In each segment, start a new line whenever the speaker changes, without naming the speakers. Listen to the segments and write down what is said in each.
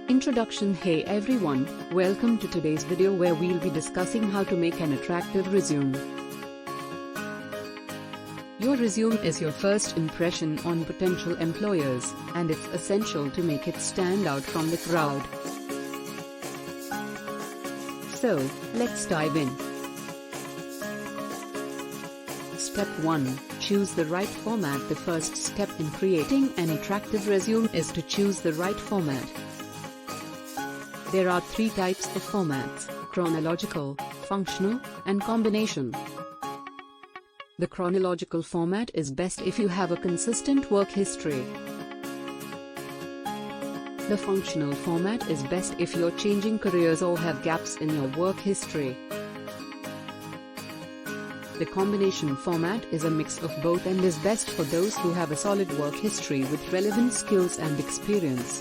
Introduction. Hey everyone, welcome to today's video where we'll be discussing how to make an attractive resume. Your resume is your first impression on potential employers, and it's essential to make it stand out from the crowd. So, let's dive in. Step 1. Choose the right format. The first step in creating an attractive resume is to choose the right format. There are three types of formats: chronological, functional, and combination. The chronological format is best if you have a consistent work history. The functional format is best if you're changing careers or have gaps in your work history. The combination format is a mix of both and is best for those who have a solid work history with relevant skills and experience.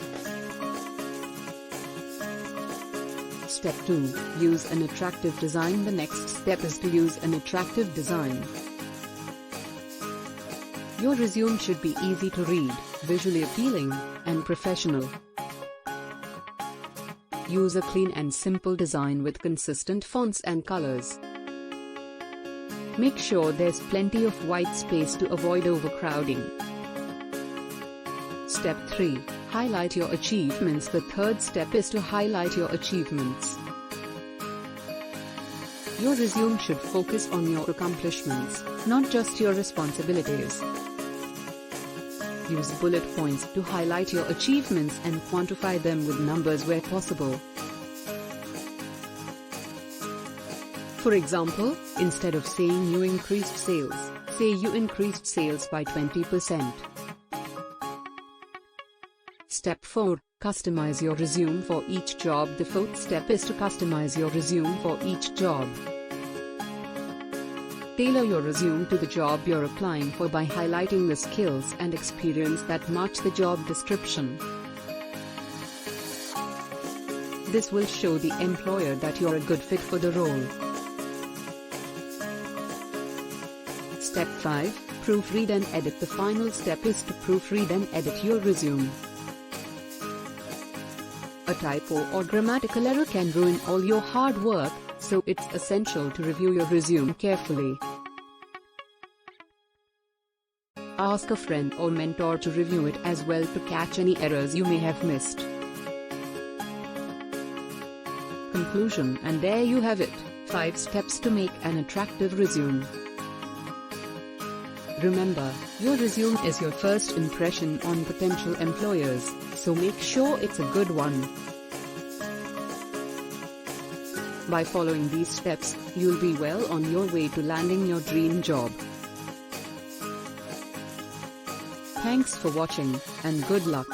Step 2. Use an attractive design. The next step is to use an attractive design. Your resume should be easy to read, visually appealing, and professional. Use a clean and simple design with consistent fonts and colors. Make sure there's plenty of white space to avoid overcrowding. Step 3. Highlight your achievements. The third step is to highlight your achievements. Your resume should focus on your accomplishments, not just your responsibilities. Use bullet points to highlight your achievements and quantify them with numbers where possible. For example, instead of saying you increased sales, say you increased sales by 20%. Step 4. Customize your resume for each job. The fourth step is to customize your resume for each job. Tailor your resume to the job you're applying for by highlighting the skills and experience that match the job description. This will show the employer that you're a good fit for the role. Step 5. Proofread and edit. The final step is to proofread and edit your resume. A typo or grammatical error can ruin all your hard work, so it's essential to review your resume carefully. Ask a friend or mentor to review it as well to catch any errors you may have missed. Conclusion. And there you have it, 5 steps to make an attractive resume. Remember, your resume is your first impression on potential employers, so make sure it's a good one. By following these steps, you'll be well on your way to landing your dream job. Thanks for watching, and good luck.